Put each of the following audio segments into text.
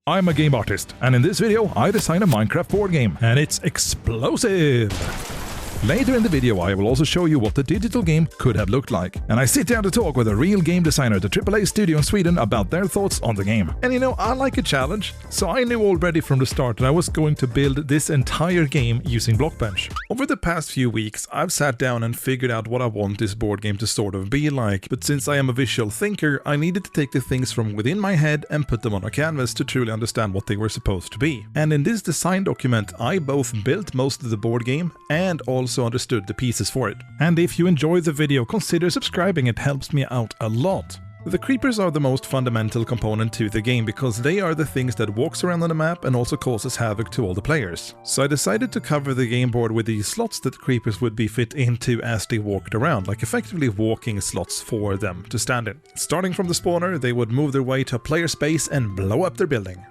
I'm a game artist, and in this video I design a Minecraft board game, and it's explosive! Later in the video I will also show you what the digital game could have looked like, and I sit down to talk with a real game designer at a AAA studio in Sweden about their thoughts on the game. And you know, I like a challenge, so I knew already from the start that I was going to build this entire game using Blockbench. Over the past few weeks I've sat down and figured out what I want this board game to sort of be like, but since I am a visual thinker I needed to take the things from within my head and put them on a canvas to truly understand what they were supposed to be. And in this design document I both built most of the board game and also understood the pieces for it. And if you enjoy the video, consider subscribing, it helps me out a lot. The creepers are the most fundamental component to the game because they are the things that walks around on the map and also causes havoc to all the players. So I decided to cover the game board with these slots that creepers would be fit into as they walked around, like effectively walking slots for them to stand in. Starting from the spawner, they would move their way to a player space and blow up their building.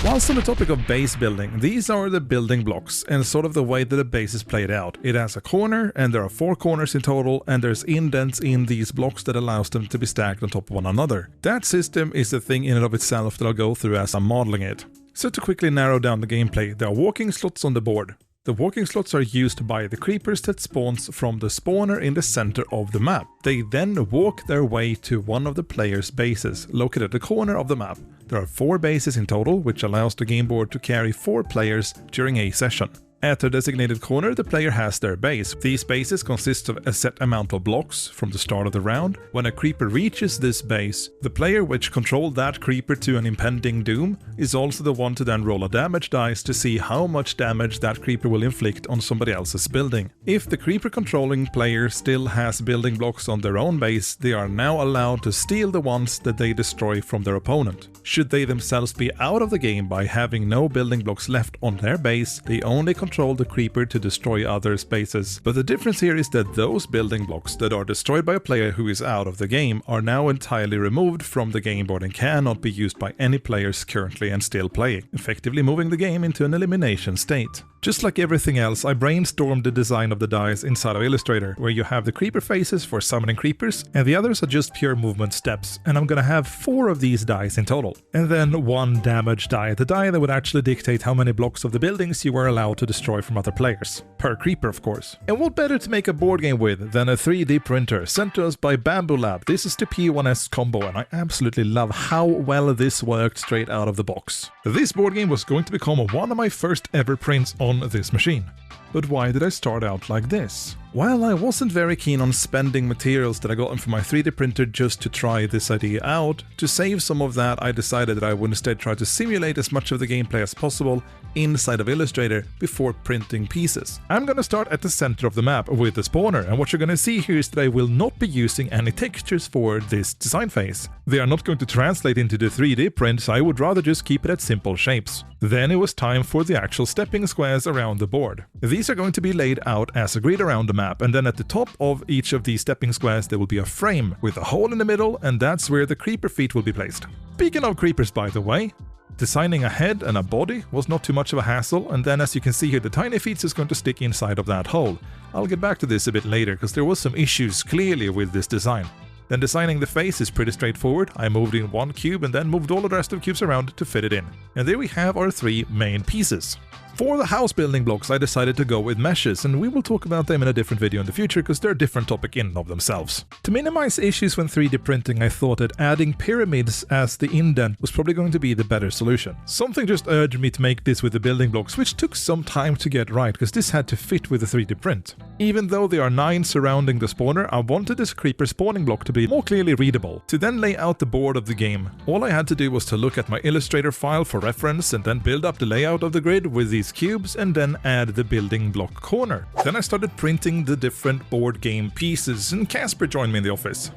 Whilst on the topic of base building, these are the building blocks and sort of the way that a base is played out. It has a corner and there are 4 corners in total, and there's indents in these blocks that allows them to be stacked on top of one another. That system is a thing in and of itself that I'll go through as I'm modeling it. So to quickly narrow down the gameplay, there are walking slots on the board. The walking slots are used by the creepers that spawns from the spawner in the center of the map. They then walk their way to one of the players' bases, located at the corner of the map. There are 4 bases in total, which allows the game board to carry 4 players during a session. At the designated corner, the player has their base. These bases consist of a set amount of blocks from the start of the round. When a creeper reaches this base, the player which controlled that creeper to an impending doom is also the one to then roll a damage dice to see how much damage that creeper will inflict on somebody else's building. If the creeper controlling player still has building blocks on their own base, they are now allowed to steal the ones that they destroy from their opponent. Should they themselves be out of the game by having no building blocks left on their base, they only control the creeper to destroy others' bases. But the difference here is that those building blocks that are destroyed by a player who is out of the game are now entirely removed from the game board and cannot be used by any players currently and still playing, effectively moving the game into an elimination state. Just like everything else, I brainstormed the design of the dice inside of Illustrator, where you have the creeper faces for summoning creepers, and the others are just pure movement steps, and I'm gonna have 4 of these dice in total. And then 1 damage die, the die that would actually dictate how many blocks of the buildings you were allowed to destroy from other players. Per creeper, of course. And what better to make a board game with than a 3D printer sent to us by Bambu Lab. This is the P1S combo, and I absolutely love how well this worked straight out of the box. This board game was going to become one of my first ever prints on this machine. But why did I start out like this? Well, I wasn't very keen on spending materials that I got from my 3D printer just to try this idea out. To save some of that, I decided that I would instead try to simulate as much of the gameplay as possible inside of Illustrator before printing pieces. I'm gonna start at the center of the map with the spawner, and what you're gonna see here is that I will not be using any textures for this design phase. They are not going to translate into the 3D print, so I would rather just keep it at simple shapes. Then it was time for the actual stepping squares around the board. These are going to be laid out as a grid around the map, and then at the top of each of these stepping squares there will be a frame with a hole in the middle, and that's where the creeper feet will be placed. Speaking of creepers, by the way, designing a head and a body was not too much of a hassle, and then as you can see here, the tiny feet is going to stick inside of that hole. I'll get back to this a bit later, because there was some issues clearly with this design. Then designing the face is pretty straightforward. I moved in 1 cube and then moved all the rest of the cubes around to fit it in. And there we have our 3 main pieces. For the house building blocks I decided to go with meshes, and we will talk about them in a different video in the future because they're a different topic in and of themselves. To minimize issues when 3D printing, I thought that adding pyramids as the indent was probably going to be the better solution. Something just urged me to make this with the building blocks, which took some time to get right because this had to fit with the 3D print. Even though there are 9 surrounding the spawner, I wanted this creeper spawning block to be more clearly readable. To then lay out the board of the game, all I had to do was to look at my Illustrator file for reference and then build up the layout of the grid with these cubes and then add the building block corner. Then I started printing the different board game pieces, and Casper joined me in the office.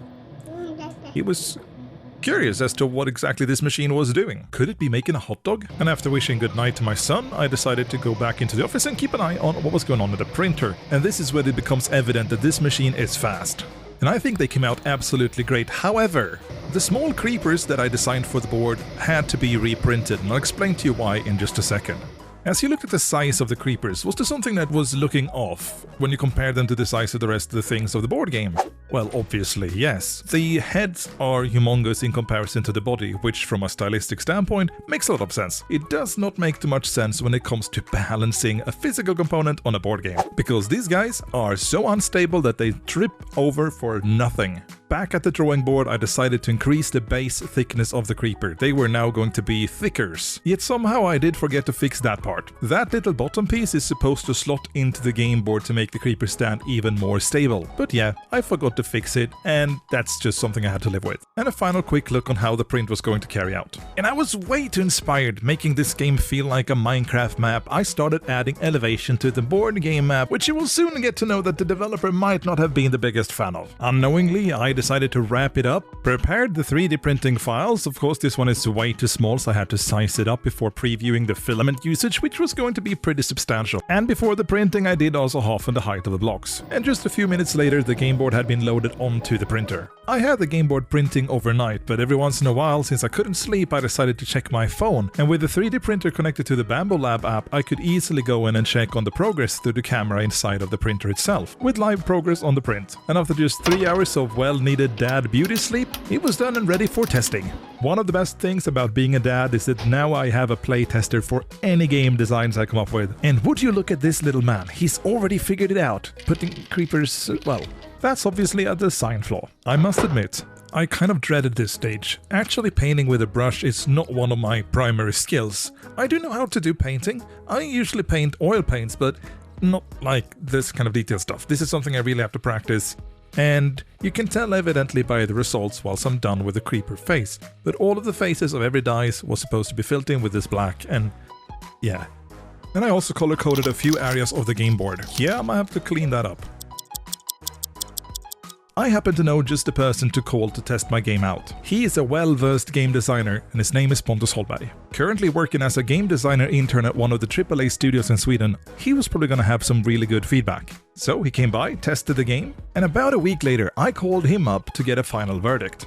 He was curious as to what exactly this machine was doing. Could it be making a hot dog? And after wishing goodnight to my son, I decided to go back into the office and keep an eye on what was going on with the printer. And this is where it becomes evident that this machine is fast. And I think they came out absolutely great. However, the small creepers that I designed for the board had to be reprinted, and I'll explain to you why in just a second. As you looked at the size of the creepers, was there something that was looking off when you compare them to the size of the rest of the things of the board game? Well, obviously, yes. The heads are humongous in comparison to the body, which from a stylistic standpoint makes a lot of sense. It does not make too much sense when it comes to balancing a physical component on a board game, because these guys are so unstable that they trip over for nothing. Back at the drawing board, I decided to increase the base thickness of the creeper. They were now going to be thickers. Yet somehow I did forget to fix that part. That little bottom piece is supposed to slot into the game board to make the creeper stand even more stable. But yeah, I forgot to fix it, and that's just something I had to live with. And a final quick look on how the print was going to carry out. And I was way too inspired, making this game feel like a Minecraft map. I started adding elevation to the board game map, which you will soon get to know that the developer might not have been the biggest fan of. Unknowingly, I decided to wrap it up, prepared the 3D printing files. Of course, this one is way too small, so I had to size it up before previewing the filament usage, which was going to be pretty substantial. And before the printing, I did also half in the height of the blocks. And just a few minutes later, the game board had been loaded onto the printer. I had the game board printing overnight, but every once in a while, since I couldn't sleep, I decided to check my phone. And with the 3D printer connected to the Bambu Lab app, I could easily go in and check on the progress through the camera inside of the printer itself, with live progress on the print. And after just 3 hours of well-needed dad beauty sleep, it was done and ready for testing. One of the best things about being a dad is that now I have a playtester for any game designs I come up with. And would you look at this little man, he's already figured it out. Putting creepers, well, that's obviously a design flaw. I must admit, I kind of dreaded this stage. Actually painting with a brush is not one of my primary skills. I do know how to do painting. I usually paint oil paints, but not like this kind of detailed stuff. This is something I really have to practice. And you can tell evidently by the results once I'm done with the creeper face. But all of the faces of every dice was supposed to be filled in with this black, and yeah. And I also color-coded a few areas of the game board. Yeah, I might have to clean that up. I happen to know just the person to call to test my game out. He is a well-versed game designer, and his name is Pontus Holberg. Currently working as a game designer intern at one of the AAA studios in Sweden, he was probably gonna have some really good feedback. So he came by, tested the game, and about a week later I called him up to get a final verdict.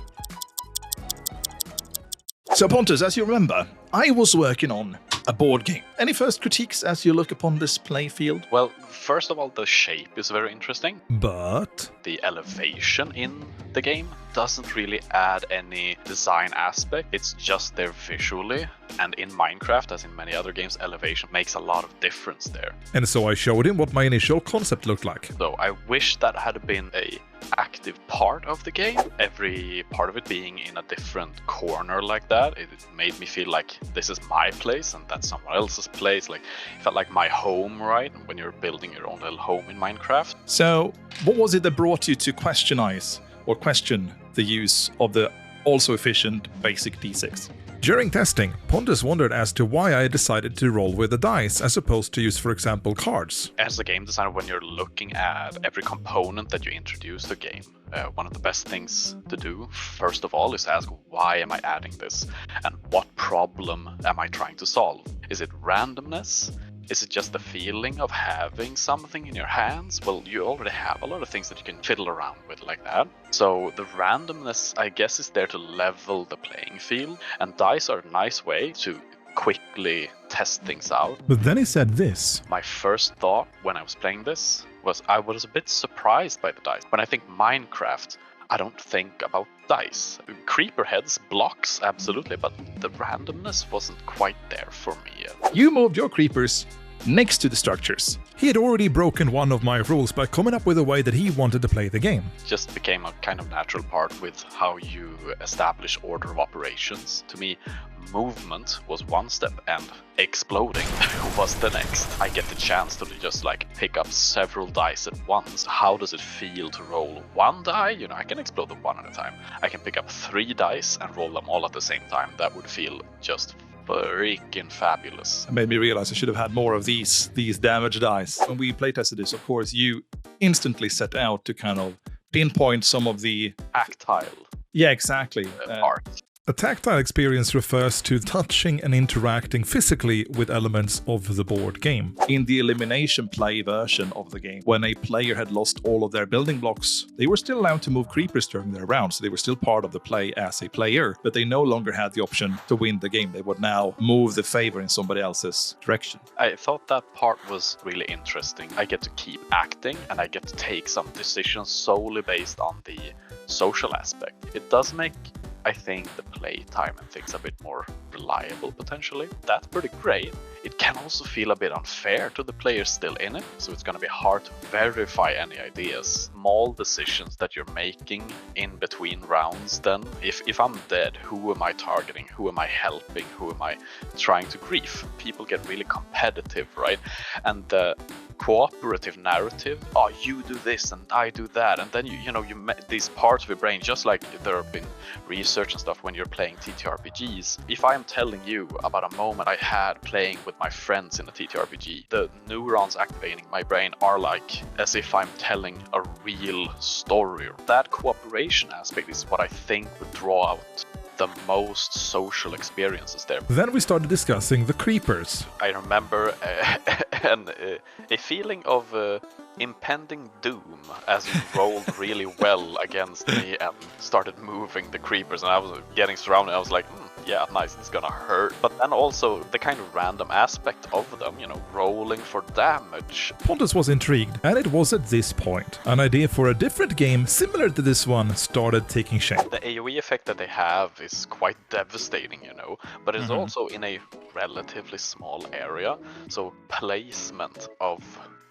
So Pontus, as you remember, I was working on a board game. Any first critiques as you look upon this playfield? Well, first of all, the shape is very interesting. But the elevation in the game doesn't really add any design aspect. It's just there visually. And in Minecraft, as in many other games, elevation makes a lot of difference there. And so I showed him what my initial concept looked like. So I wish that had been a active part of the game. Every part of it being in a different corner like that. It made me feel like this is my place and that's someone else's place. Like, it felt like my home, right? When you're building your own little home in Minecraft. So what was it that brought you to question the use of the also efficient basic D6? During testing, Pontus wondered as to why I decided to roll with the dice as opposed to use, for example, cards. As a game designer, when you're looking at every component that you introduce to a game, one of the best things to do, first of all, is ask, why am I adding this? And what problem am I trying to solve? Is it randomness? Is it just the feeling of having something in your hands? Well, you already have a lot of things that you can fiddle around with like that. So the randomness, I guess, is there to level the playing field. And dice are a nice way to quickly test things out. But then he said this. My first thought when I was playing this was I was a bit surprised by the dice. When I think Minecraft, I don't think about dice. Creeper heads, blocks, absolutely, but the randomness wasn't quite there for me yet. You moved your creepers next to the structures. He had already broken one of my rules by coming up with a way that he wanted to play the game. Just became a kind of natural part with how you establish order of operations. To me, movement was one step and exploding was the next. I get the chance to just like pick up several dice at once. How does it feel to roll one die? You know, I can explode them one at a time. I can pick up 3 dice and roll them all at the same time. That would feel just freaking fabulous. It made me realize I should have had more of these damaged dice. When we playtested this, of course, you instantly set out to kind of pinpoint some of the tactile. Yeah, exactly. Parts. A tactile experience refers to touching and interacting physically with elements of the board game. In the elimination play version of the game, when a player had lost all of their building blocks, they were still allowed to move creepers during their round, so they were still part of the play as a player, but they no longer had the option to win the game. They would now move the favor in somebody else's direction. I thought that part was really interesting. I get to keep acting and I get to take some decisions solely based on the social aspect. It does make, I think, the playtime and things a bit more reliable potentially. That's pretty great. It can also feel a bit unfair to the players still in it, so it's going to be hard to verify any ideas. Small decisions that you're making in between rounds then. If I'm dead, who am I targeting? Who am I helping? Who am I trying to grief? People get really competitive, right? And the cooperative narrative, oh, you do this and I do that, and then you these parts of your brain, just like there have been research and stuff when you're playing TTRPGs. If I'm telling you about a moment I had playing with my friends in a TTRPG, the neurons activating my brain are like as if I'm telling a real story. That cooperation aspect is what I think would draw out the most social experiences there. Then we started discussing the creepers. I remember a feeling of impending doom as you rolled really well against me and started moving the creepers, and I was getting surrounded. I was like, yeah, nice, it's gonna hurt. But then also the kind of random aspect of them, rolling for damage. Pontus was intrigued, and it was at this point an idea for a different game similar to this one started taking shape. The AoE effect that they have is quite devastating, but it's also in a relatively small area, so placement of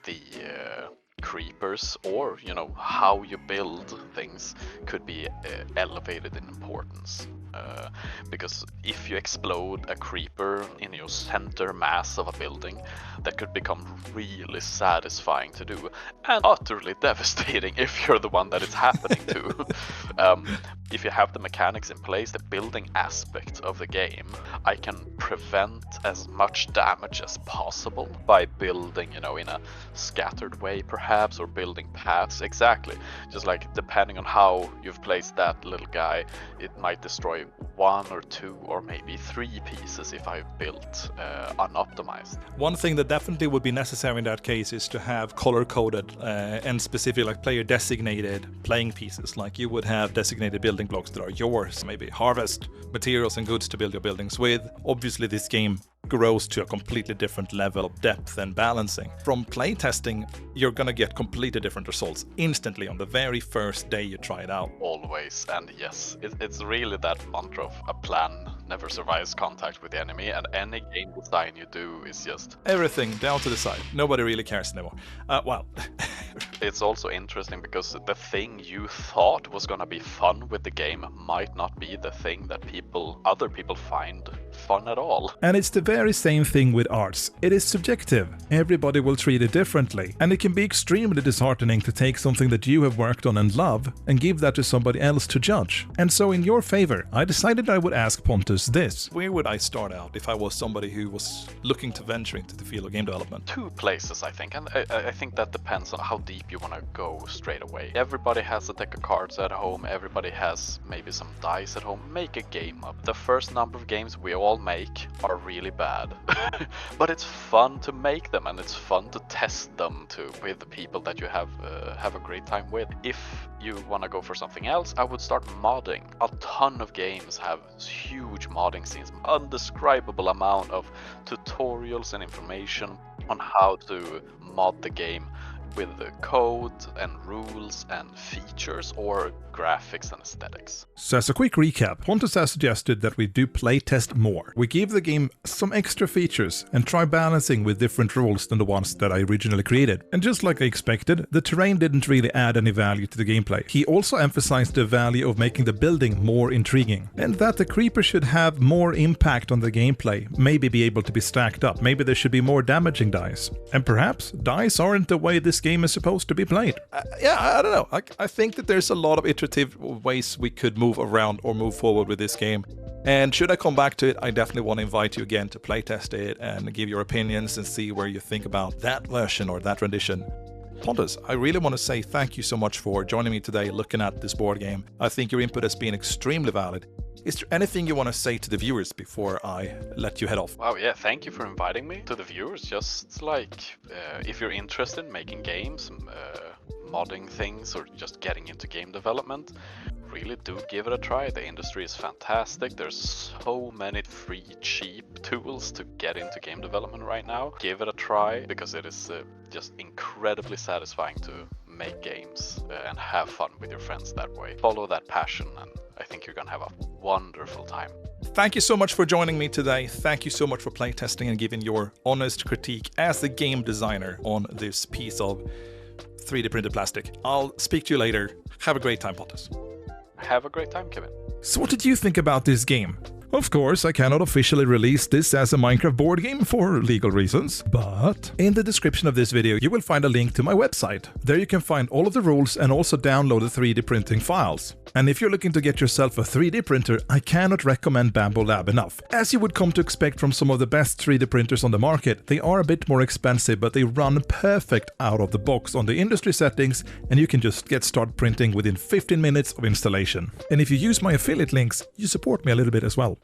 the creepers or how you build things could be elevated in importance. Because if you explode a creeper in your center mass of a building, that could become really satisfying to do and utterly devastating if you're the one that it's happening to. If you have the mechanics in place, the building aspect of the game, I can prevent as much damage as possible by building, in a scattered way perhaps, or building paths. Exactly. Just like depending on how you've placed that little guy, it might destroy 1 or 2 or maybe 3 pieces if I've built unoptimized. One thing that definitely would be necessary in that case is to have color-coded and specific, like player-designated playing pieces. Like you would have designated building blocks that are yours, maybe harvest materials and goods to build your buildings with. Obviously this game grows to a completely different level of depth and balancing. From playtesting, you're gonna get completely different results instantly on the very first day you try it out. Always, and yes, it's really that mantra of a plan never survives contact with the enemy, and any game design you do is just everything down to the side. Nobody really cares anymore. Well, it's also interesting because the thing you thought was gonna be fun with the game might not be the thing that other people find fun at all. And it's the very same thing with arts. It is subjective. Everybody will treat it differently, and it can be extremely disheartening to take something that you have worked on and love and give that to somebody else to judge. And so in your favor, I decided I would ask Pontus this. Where would I start out if I was somebody who was looking to venture into the field of game development? 2 places, I think, and I think that depends on how deep you want to go straight away. Everybody has a deck of cards at home, everybody has maybe some dice at home. Make a game up. The first number of games we all make are really bad, but it's fun to make them and it's fun to test them with the people that you have a great time with. If you want to go for something else, I would start modding. A ton of games have huge modding scenes, undescribable amount of tutorials and information on how to mod the game with the code and rules and features or graphics and aesthetics. So as a quick recap, Pontus has suggested that we do playtest more. We give the game some extra features and try balancing with different rules than the ones that I originally created. And just like I expected, the terrain didn't really add any value to the gameplay. He also emphasized the value of making the building more intriguing, and that the creeper should have more impact on the gameplay, maybe be able to be stacked up, maybe there should be more damaging dice. And perhaps dice aren't the way this game is supposed to be played. I don't know. I think that there's a lot of iterative ways we could move around or move forward with this game. And should I come back to it, I definitely want to invite you again to playtest it and give your opinions and see where you think about that version or that rendition. Pontus, I really want to say thank you so much for joining me today looking at this board game. I think your input has been extremely valid. Is there anything you want to say to the viewers before I let you head off? Wow, yeah, thank you for inviting me. To the viewers, just like, if you're interested in making games, modding things, or just getting into game development, really do give it a try. The industry is fantastic. There's so many free, cheap tools to get into game development right now. Give it a try, because it is just incredibly satisfying to make games and have fun with your friends that way. Follow that passion, and I think you're gonna have a wonderful time. Thank you so much for joining me today. Thank you so much for playtesting and giving your honest critique as a game designer on this piece of 3D printed plastic. I'll speak to you later. Have a great time, Pontus. Have a great time, Kevin. So what did you think about this game? Of course, I cannot officially release this as a Minecraft board game for legal reasons, but in the description of this video you will find a link to my website. There you can find all of the rules and also download the 3D printing files. And if you're looking to get yourself a 3D printer, I cannot recommend Bambu Lab enough. As you would come to expect from some of the best 3D printers on the market, they are a bit more expensive, but they run perfect out of the box on the industry settings, and you can just get started printing within 15 minutes of installation. And if you use my affiliate links, you support me a little bit as well.